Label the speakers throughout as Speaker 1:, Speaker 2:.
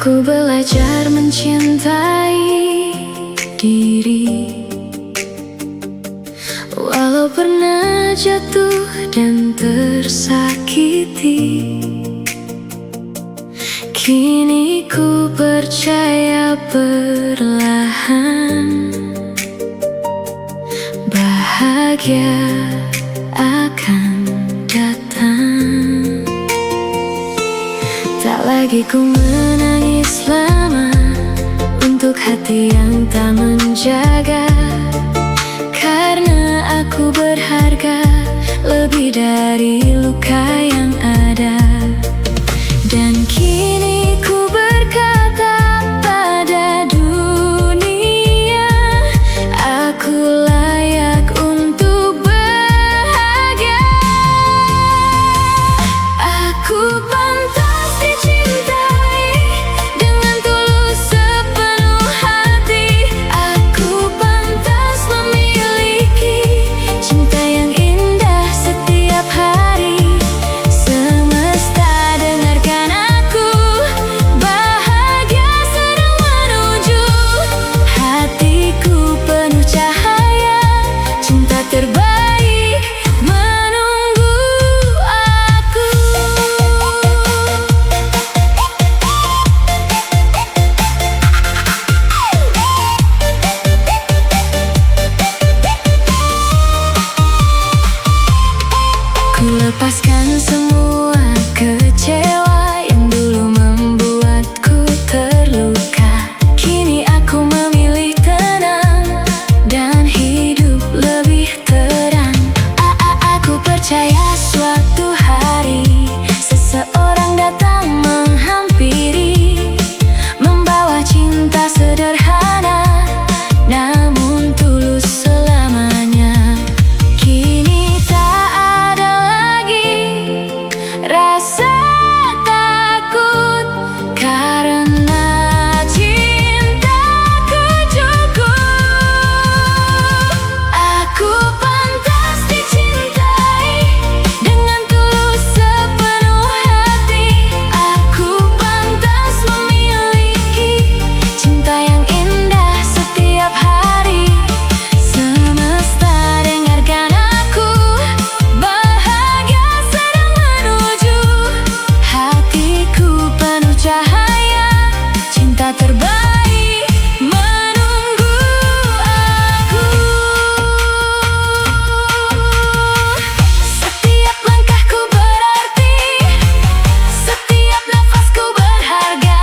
Speaker 1: Aku belajar mencintai diri, walau pernah jatuh dan tersakiti. Kini ku percaya perlahan bahagia akan datang. Tak lagi ku menangis lama untuk hati yang tak menjaga, karena aku berharga lebih dari luka yang ada. Dan kini ku berkata pada dunia, aku layak untuk bahagia. Aku pantas dicintai dengan tulus sepenuh hati. Aku pantas memiliki cinta yang indah setiap hari. Semesta dengarkan aku, bahagia sedang menuju. Hatiku penuh cahaya, cinta terbaik menunggu aku. Ku lepaskan semua kecewa yang dulu membuatku terluka. Kini aku memilih tenang dan hidup lebih terang. Aku percaya suatu hari seseorang datang menghampiri, membawa cinta sederhana namun tulus selamanya. Kini tak ada lagi rasa takut, karena cintaku cukup. Aku pantas dicintai dengan tulus sepenuh hati. Aku pantas memiliki cinta yang indah setiap hari. Semesta dengarkan aku, bahagia sedang menuju. Hatiku penuh cahaya, cinta terbaik menunggu aku. Setiap langkahku berarti, setiap nafasku berharga.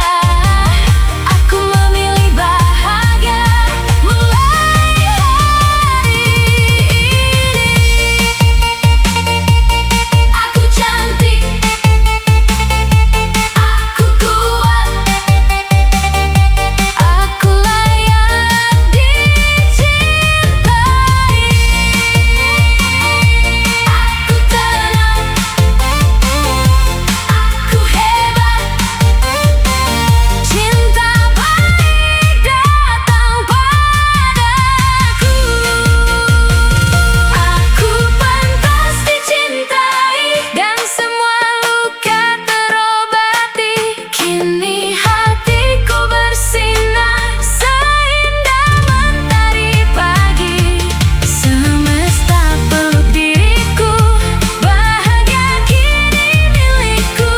Speaker 1: Aku memilih bahagia mulai hari ini. Aku cantik, aku kuat, aku layak dicintai. Aku tenang, aku hebat, cinta baik datang padaku. Aku pantas dicintai dan semua luka terobati. Kini hatiku bersinar seindah mentari pagi. Semesta peluk diriku, bahagia kini milikku.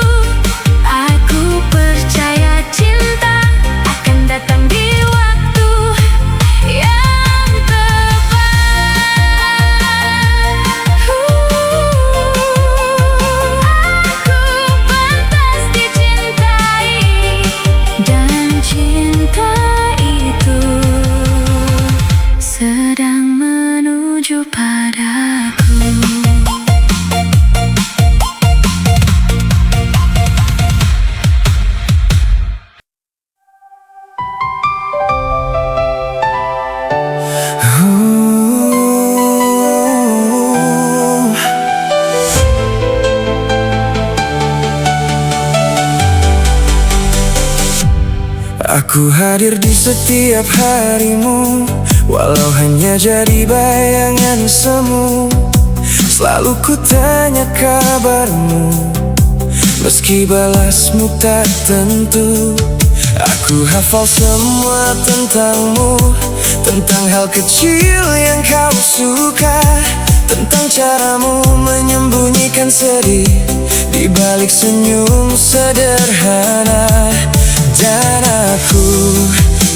Speaker 1: Aku percaya cinta akan datang di waktu yang tepat. Aku pantas dicintai dan cinta itu sedang menuju padaku.
Speaker 2: Aku hadir di setiap harimu, walau hanya jadi bayangan semu. Selalu ku tanya kabarmu, meski balasmu tak tentu. Aku hafal semua tentangmu, tentang hal kecil yang kau suka, tentang caramu menyembunyikan sedih di balik senyum sederhana. Dan aku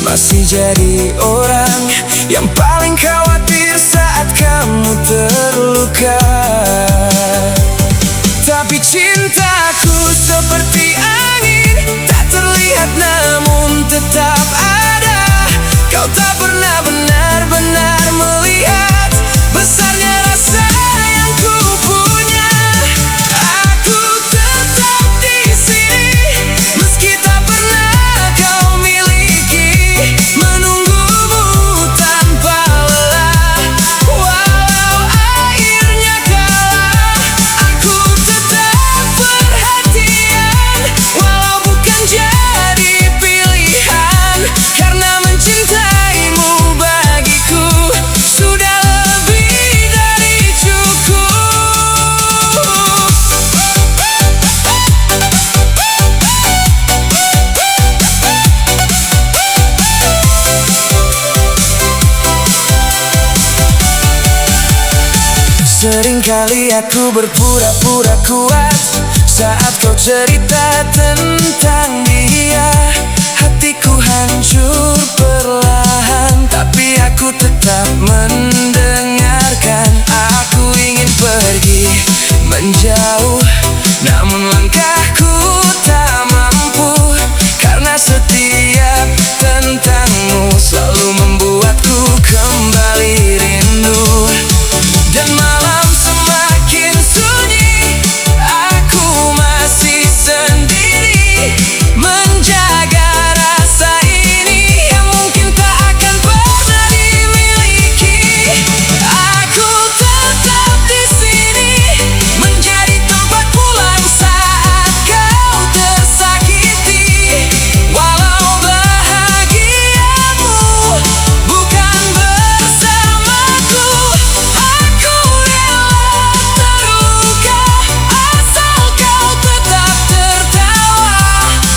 Speaker 2: masih jadi orang yang paling khawatir saat kamu terluka. Tapi cintaku seperti angin, tak terlihat namun tetap ada. Kau tak pernah benar-benar melihat besarnya rasa yang ku punya. Aku tetap di sini meski tak pernah kau miliki, menunggumu tanpa lelah. Walau akhirnya kalah, aku tetap perhatian, walau bukan jadi pilihan. Karena mencintaimu bagiku sudah lebih dari cukup. Seringkali aku berpura-pura kuat saat kau cerita tentang dia. Hatiku hancur perlahan, tapi aku tetap mendengarkan. Aku ingin pergi menjauh, namun langkahku tak mampu. Karena setiap tentangmu selalu membuatku kembali rindu. Dan malam semakin sunyi, aku masih sendiri menjaga rasa ini yang mungkin tak akan pernah dimiliki. Aku tetap di sini menjadi tempat pulang saat kau tersakiti. Walau bahagiamu bukan bersamaku, aku rela terluka asal kau tetap tertawa.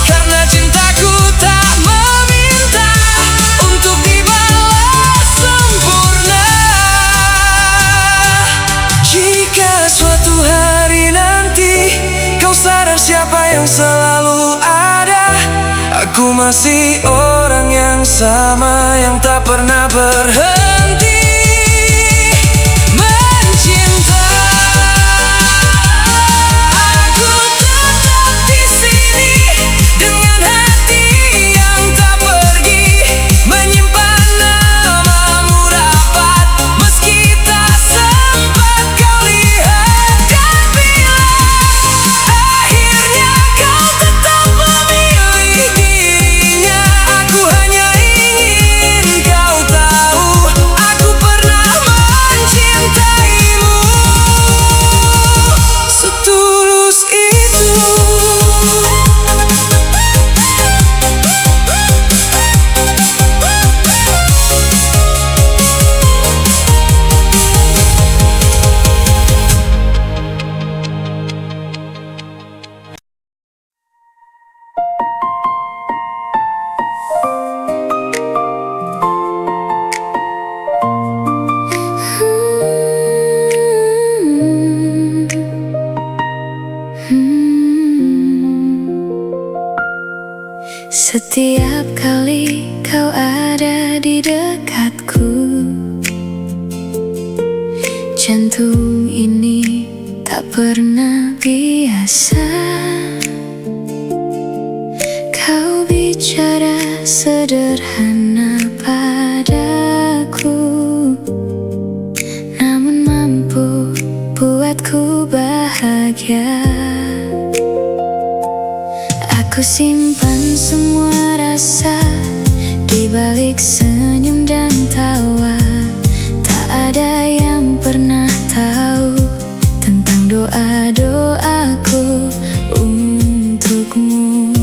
Speaker 2: Karena cintaku tak meminta untuk dibalas sempurna. Jika suatu hari nanti kau sadar siapa yang selalu ada, aku masih orang yang sama yang tak pernah berhenti mencinta. Aku tetap di sini dengan hati yang tak pergi, menyimpan namamu rapat meski tak sempat kau lihat. Dan bila akhirnya kau tetap memilih dirinya, aku hanya ingin kau tahu aku pernah mencintaimu setulus itu.
Speaker 1: Setiap kali kau ada di dekatku, jantung ini tak pernah biasa. Kau bicara sederhana padaku, namun mampu buatku bahagia. Aku simpan semua rasa di balik senyum dan tawa. Tak ada yang pernah tahu tentang doa-doaku untukmu.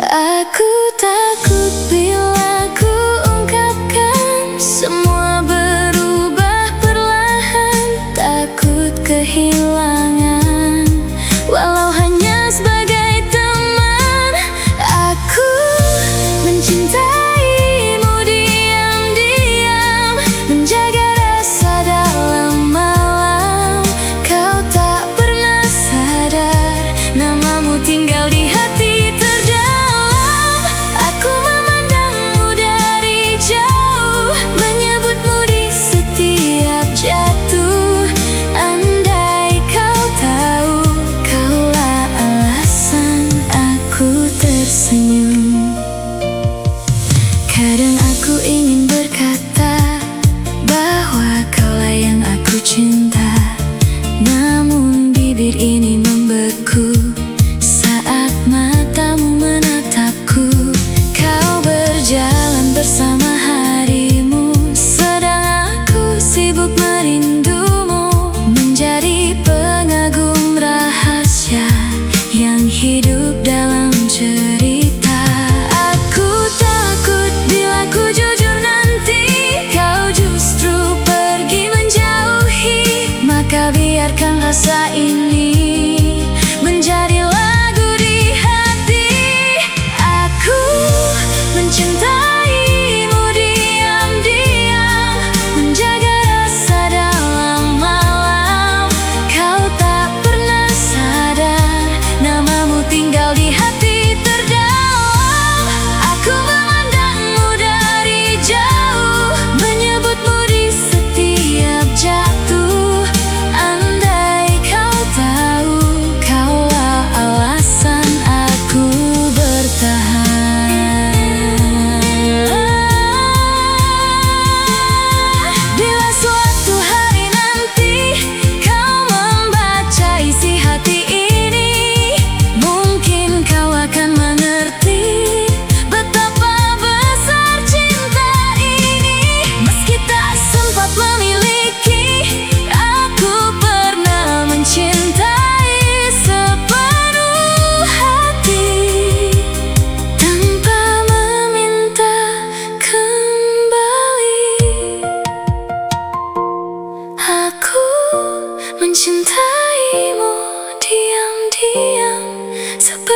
Speaker 1: Aku takut bila ku ungkapkan semua berubah perlahan. Takut kehilangan walau hanya sebagai teman. Aku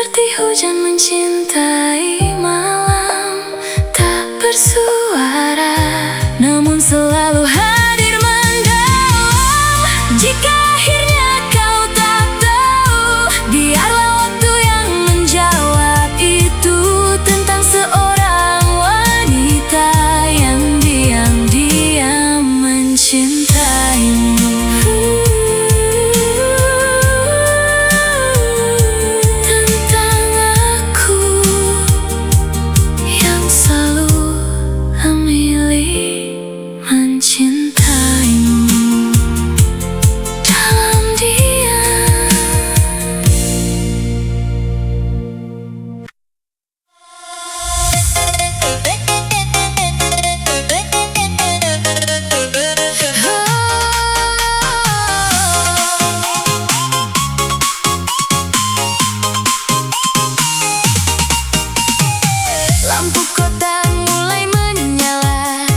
Speaker 1: seperti hujan mencintai malam, tak bersuara, namun selalu hadir mendalam. Jika akhirnya kau tak tahu, biarlah waktu yang menjawab itu, tentang seorang wanita yang diam-diam mencintaimu. Tentang aku yang selalu memilih mencintaimu dalam diam. Lampu kota mulai menyala,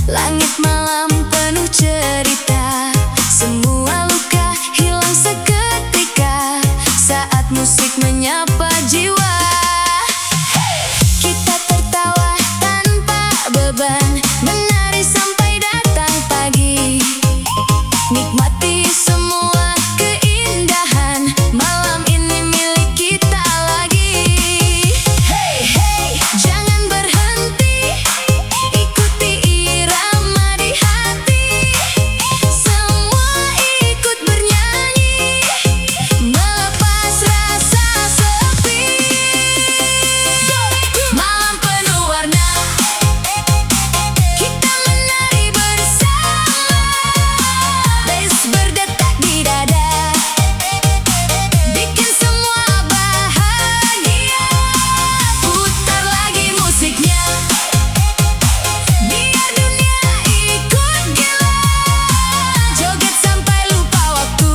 Speaker 1: langit malam penuh cerita. Semua luka hilang seketika saat musik menyapa jiwa. Kita tertawa tanpa beban, menari sampai datang pagi. Nikmati semua keindahan, malam ini milik kita lagi. Hey, hey, jangan berhenti, ikuti irama di hati. Semua ikut bernyanyi, melepas rasa sepi. Malam penuh warna, kita menari bersama. Bass berdetak di dada, bikin semua bahagia. Putar lagi musiknya, biar dunia ikut gila. Joget sampai lupa waktu,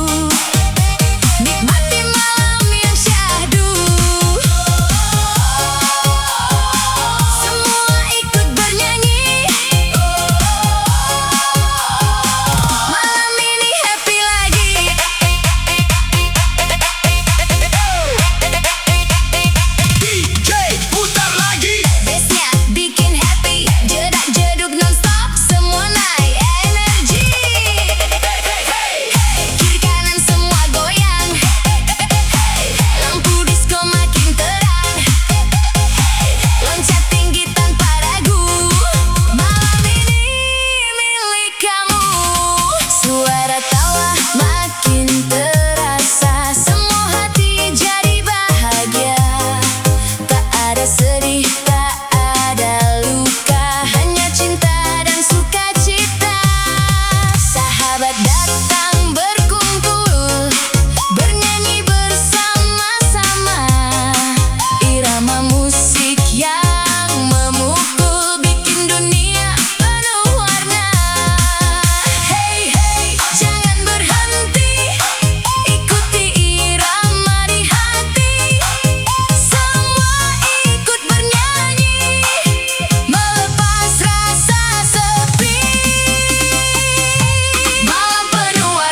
Speaker 1: nikmati malam yang syahdu. Semua ikut bernyanyi, malam ini happy lagi.
Speaker 2: DJ putar lagi.
Speaker 1: Bassnya bikin happy, jedak jeduk nonstop, semua naik energi. Kiri kanan semua goyang, lampu disco makin terang. Loncat tinggi tanpa ragu, malam ini milik kamu. Suara tawa makin terasa, semua hati jadi bahagia. Tak ada sedih, tak ada luka, hanya cinta dan sukacita. Sahabat datang berkumpul, bernyanyi bersama-sama. Irama musik yang memukul, bikin dunia penuh warna. Hey, hey, jangan berhenti, ikuti irama di hati. Semua ikut bernyanyi, melepas rasa sepi. Malam penuh warna,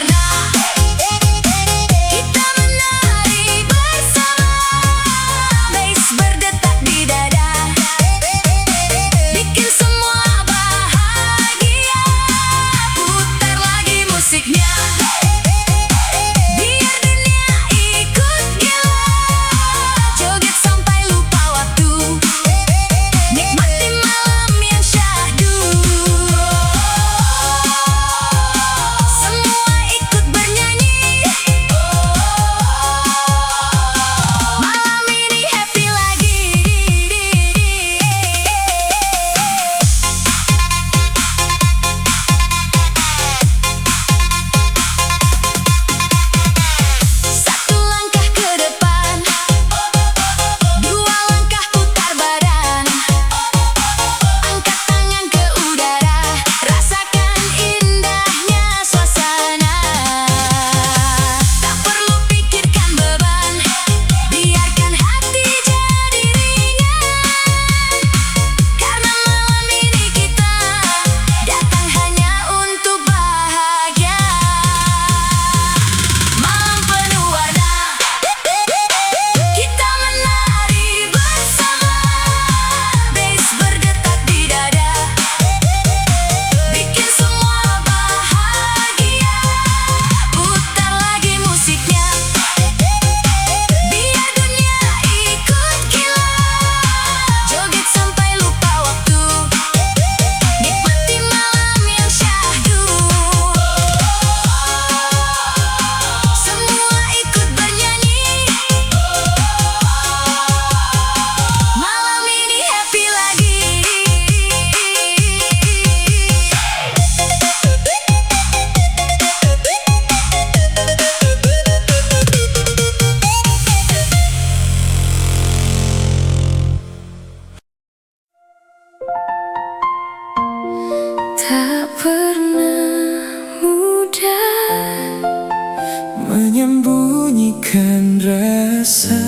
Speaker 3: memikirkan rasa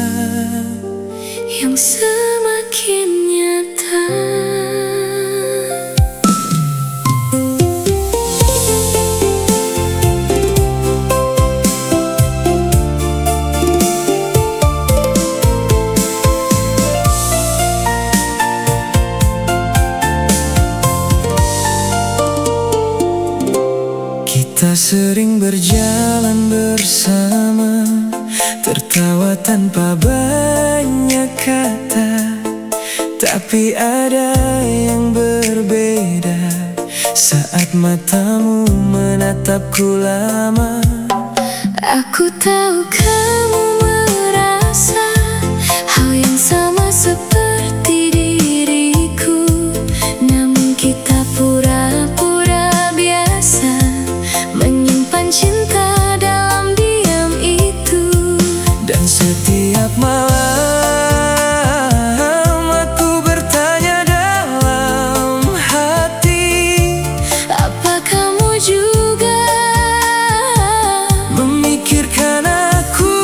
Speaker 1: yang semakin nyata.
Speaker 3: Kita sering berjalan bersama, tertawa tanpa banyak kata. Tapi ada yang berbeda saat matamu menatapku lama.
Speaker 1: Aku tahu kamu merasa hal yang sama seperti diriku, namun kita pura-pura biasa menyimpan cinta dalam diam itu.
Speaker 3: Dan setiap malam aku bertanya dalam hati,
Speaker 1: apa kamu juga
Speaker 3: memikirkan aku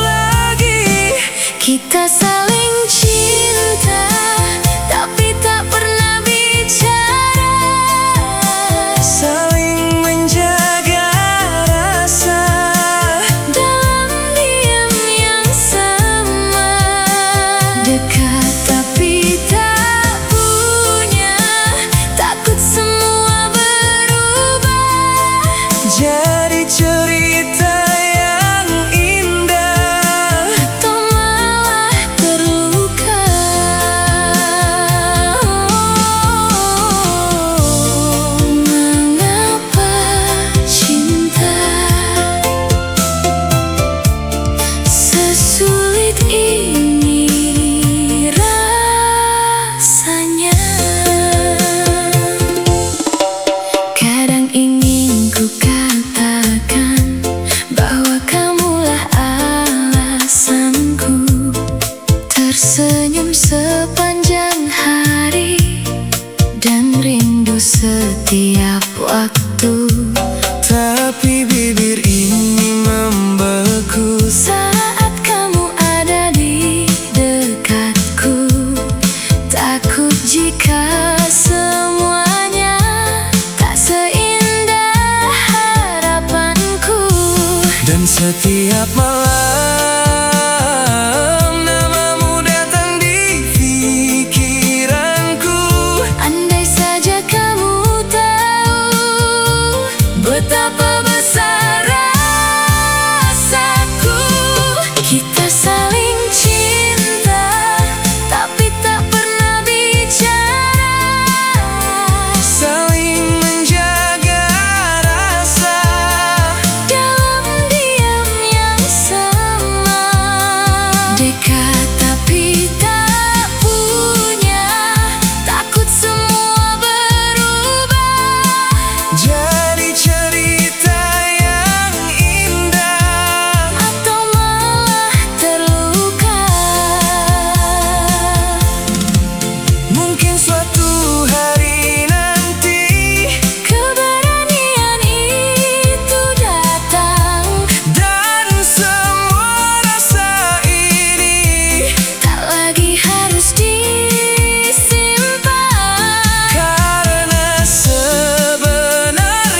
Speaker 3: lagi?
Speaker 1: kita saling cinta tapi tak pernah bicara,
Speaker 3: Saling menjaga rasa
Speaker 1: dalam diam yang sama. Dekat tapi tak punya, takut semua berubah
Speaker 3: jadi cerita yang indah.
Speaker 1: atau malah terluka. Mengapa cinta sesulit ini rasanya? Kadang ingin ku katakan bahwa kamulah alasanku tersenyum sepanjang hari dan rindu setiap waktu.
Speaker 3: Tapi bibir ini membeku
Speaker 1: Saat kamu ada di dekatku, takut jika semuanya tak seindah harapanku.
Speaker 3: dan setiap malam namamu datang di pikiranku.
Speaker 1: Andai saja kamu tahu betapa besar rasaku. Kita saling cinta tapi tak pernah bicara,
Speaker 3: Saling menjaga rasa
Speaker 1: dalam diam yang sama. Dekat tapi tak punya, takut semua berubah
Speaker 3: jadi cerita yang indah.
Speaker 1: atau malah terluka.
Speaker 3: Mungkin suatu hari nanti
Speaker 1: Keberanian itu datang,
Speaker 3: dan semua rasa ini
Speaker 1: tak lagi harus disimpan.
Speaker 3: karena sebenarnya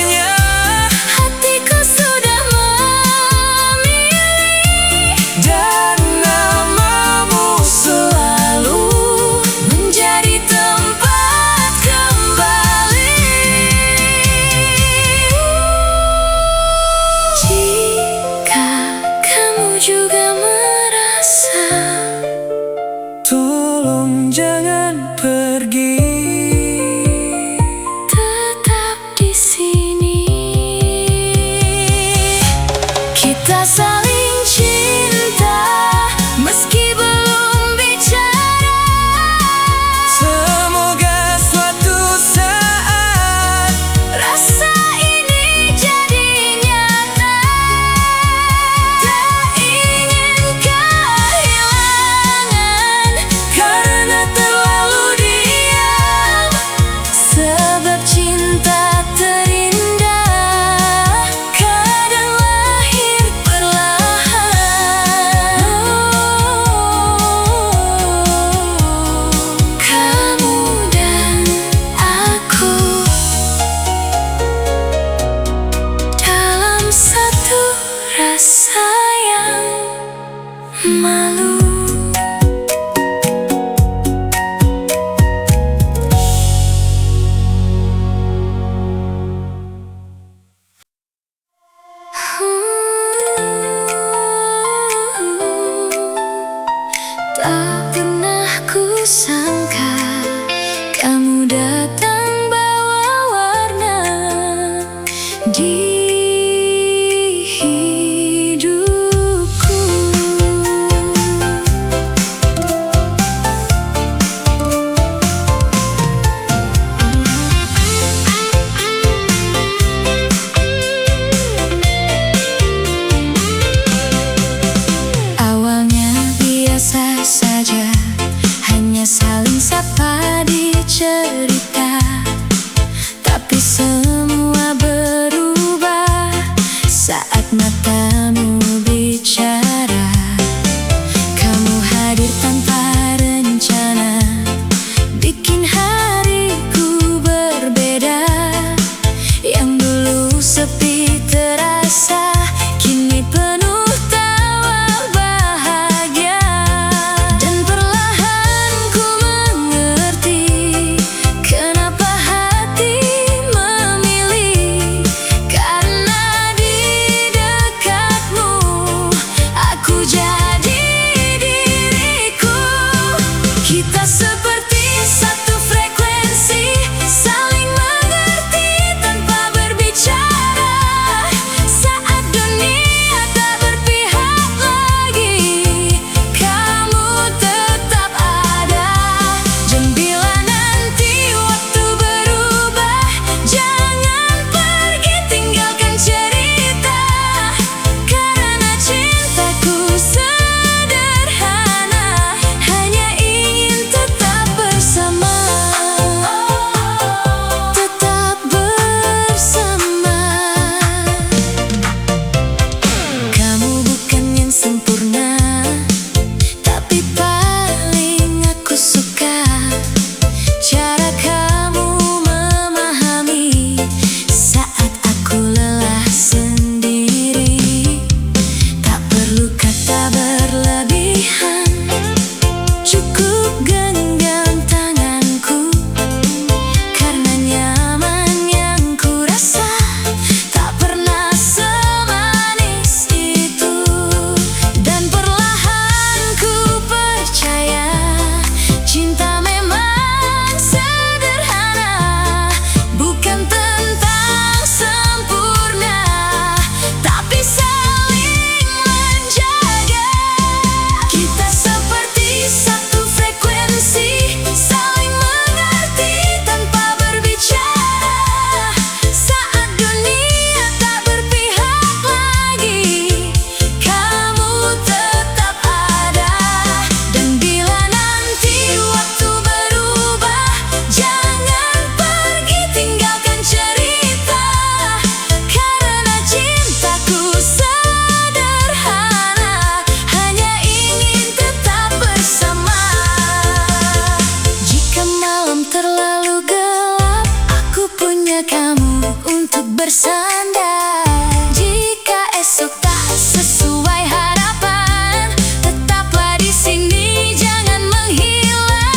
Speaker 1: bersandar. Jika esok tak sesuai harapan, tetaplah di sini, jangan menghilang.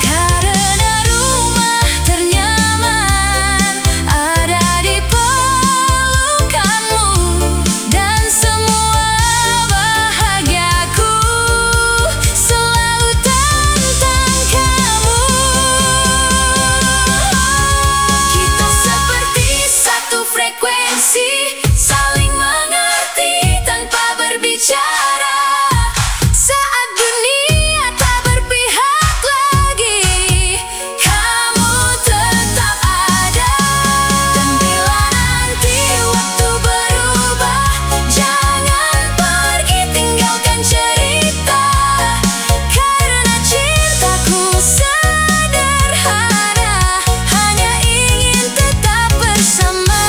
Speaker 1: Karena rumah ternyaman ada di pelukanmu, dan semua bahagiaku selalu tentang kamu. Kita seperti satu frekuensi, saling mengerti tanpa berbicara. Saat dunia tak berpihak lagi, kamu tetap ada. Dan bila nanti waktu berubah, jangan pergi tinggalkan cerita. Karena cintaku sederhana, hanya ingin tetap bersama.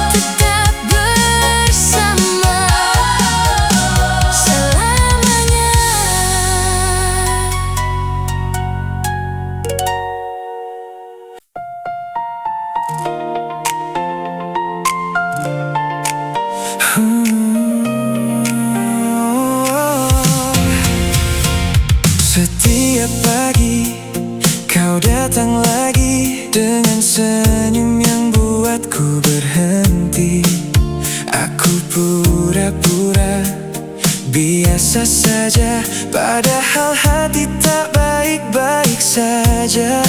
Speaker 1: Tetap bersama selamanya.
Speaker 3: Setiap pagi kau datang lagi dengan senyum yang buatku berhenti. Aku pura-pura biasa saja, padahal hati tak baik-baik saja.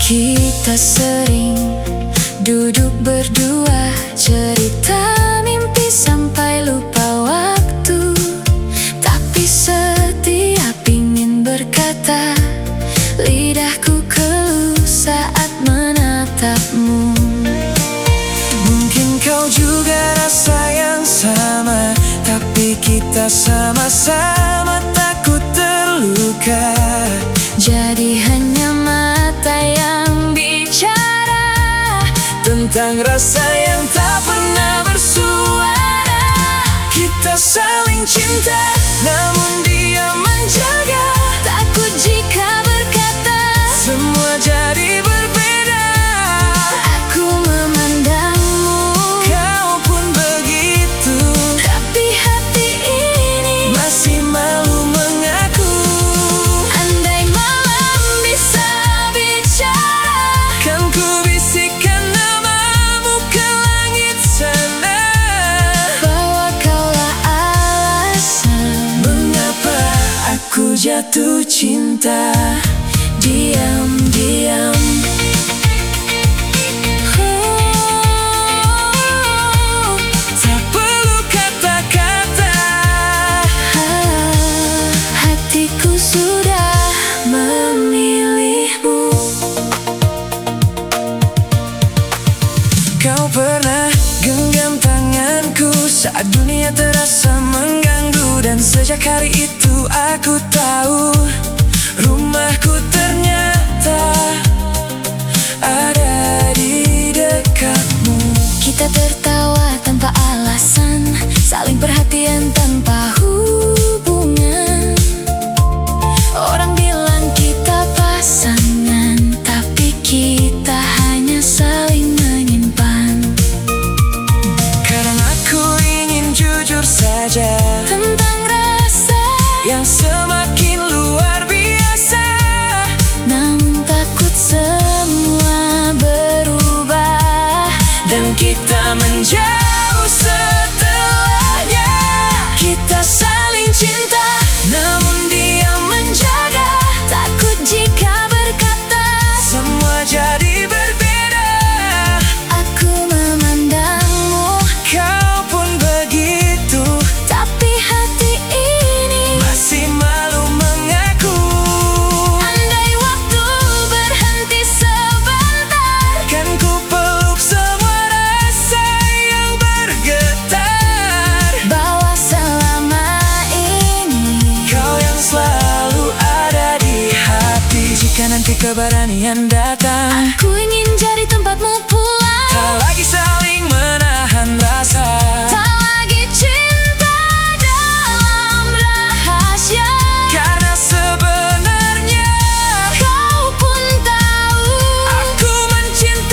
Speaker 1: Kita sering duduk berdua, cerita mimpi sampai lupa waktu. Tapi setiap ingin berkata, lidahku keluh saat menatapmu.
Speaker 3: Mungkin kau juga rasa yang sama, tapi kita sama-sama takut terluka.
Speaker 1: Jadi hanya mata yang bicara
Speaker 3: Tentang rasa yang tak pernah bersuara. Kita saling cinta, namun dia menjaga.
Speaker 1: takut jika berkata,
Speaker 3: Semua jadi berbeda.
Speaker 1: aku memandangmu,
Speaker 3: Kau pun begitu,
Speaker 1: tapi hati ini
Speaker 3: masih malu mengaku.
Speaker 1: andai malam bisa bicara,
Speaker 3: Kan ku bisikkan namamu ke langit sana.
Speaker 1: bahwa kaulah alasan
Speaker 3: Mengapa aku jatuh cinta diam-diam. Tak perlu kata-kata,
Speaker 1: hatiku sudah memilihmu.
Speaker 3: kau pernah genggam tanganku saat dunia terasa mengganggu. Dan sejak hari itu aku tahu, rumahku ternyata ada di dekatmu.
Speaker 1: Kita tertawa tanpa alasan, saling perhatian tanpa hubungan. Orang bilang kita pasangan, tapi kita hanya saling menyimpan.
Speaker 3: Kadang aku ingin jujur saja
Speaker 1: Tentang rasa
Speaker 3: yang semakin luar biasa.
Speaker 1: namun takut semua berubah,
Speaker 3: Dan kita menjauh setelahnya. Kita saling cinta, namun dia menjaga.
Speaker 1: takut jika berkata,
Speaker 3: Semua jadi berbeda.
Speaker 1: aku memandangmu,
Speaker 3: Kau pun begitu,
Speaker 1: tapi hati ini
Speaker 3: masih malu mengaku.
Speaker 1: andai waktu berhenti sebentar,
Speaker 3: Kan ku peluk semua rasa yang bergetar.
Speaker 1: bahwa selama ini
Speaker 3: Kau yang selalu ada di hati. Jika nanti keberanian datang,
Speaker 1: aku ingin jadi tempatmu pulang.
Speaker 3: tak lagi saling menahan rasa.
Speaker 1: Tak lagi cinta dalam rahasia,
Speaker 3: Karena sebenarnya
Speaker 1: kau pun tahu
Speaker 3: aku mencintai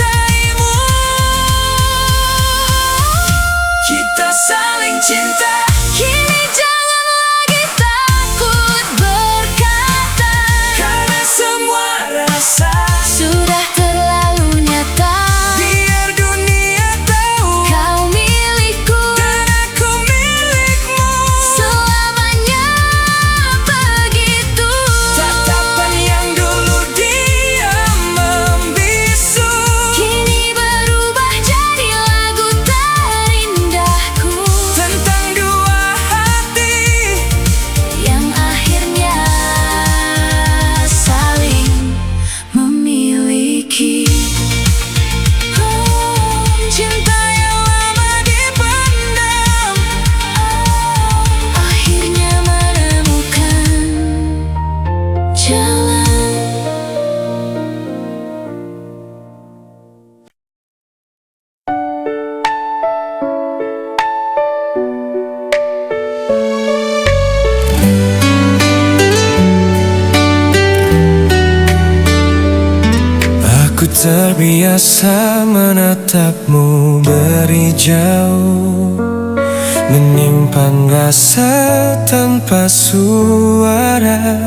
Speaker 3: biasa menatapmu beri jauh, menyimpan rasa tanpa suara.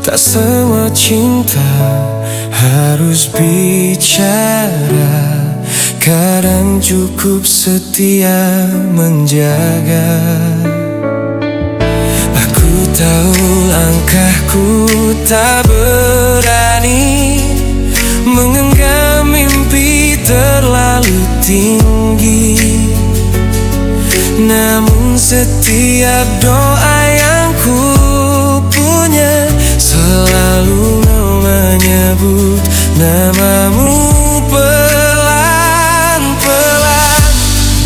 Speaker 3: Tak semua cinta harus bicara, kadang cukup setia menjaga. Aku tahu langkahku tak berani menggenggam mimpi terlalu tinggi, namun setiap doa yang ku punya selalu menyebut namamu pelan-pelan.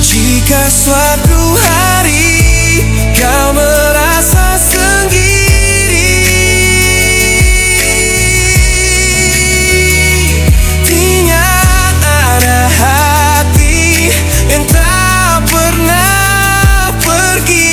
Speaker 3: Jika suatu hari kau merasa sendiri, ingat ada hati yang tak pernah pergi.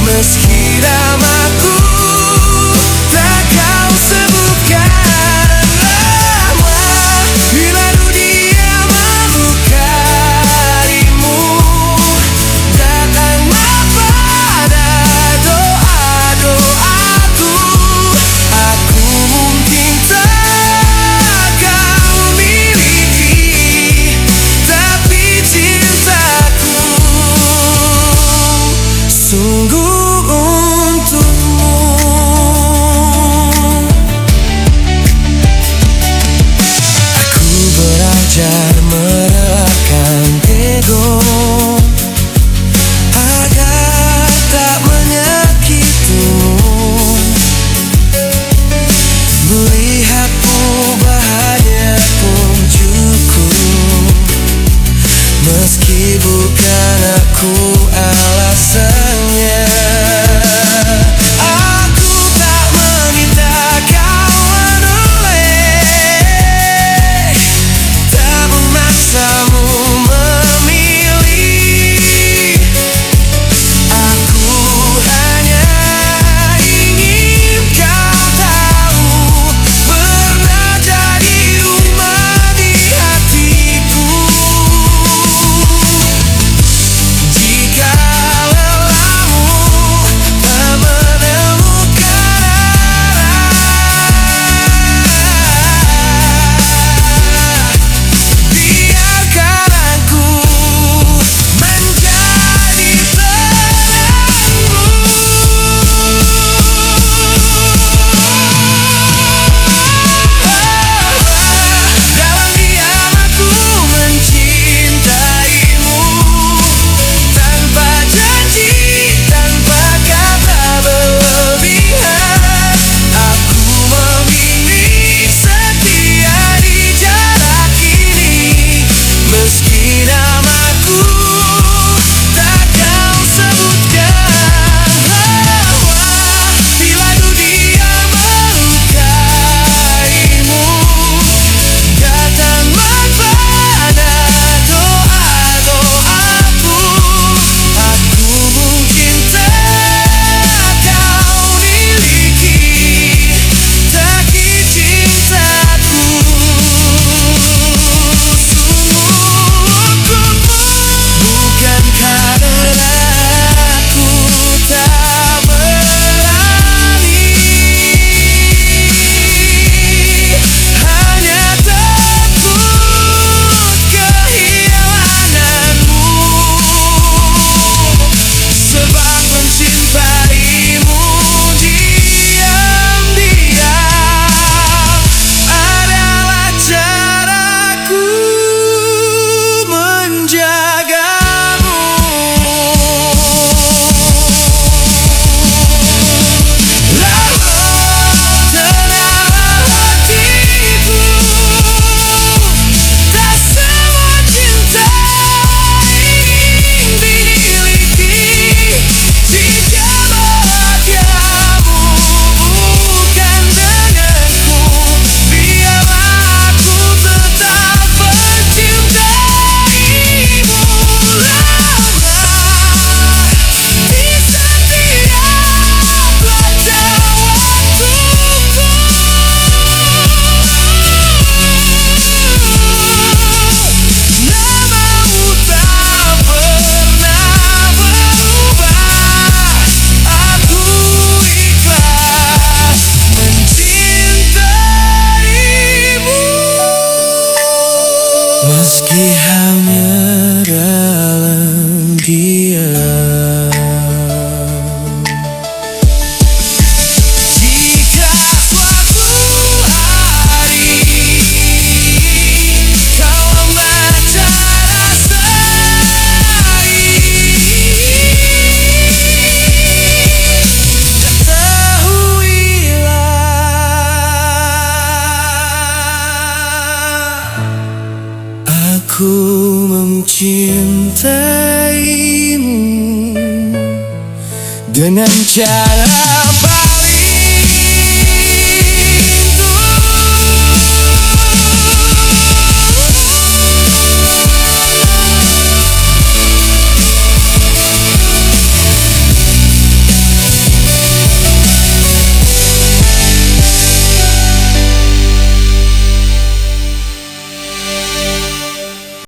Speaker 3: Meski namaku tak kau sebutkan lama, bila dunia melukaimu, datanglah pada doa-doaku. Aku mungkin tak kau miliki, tapi cintaku sungguh untukmu. Aku belajar merelakan ego agar tak menyakitimu. Melihatmu bahagia pun cukup, meski bukan aku alasannya. Aku mencintaimu dengan cara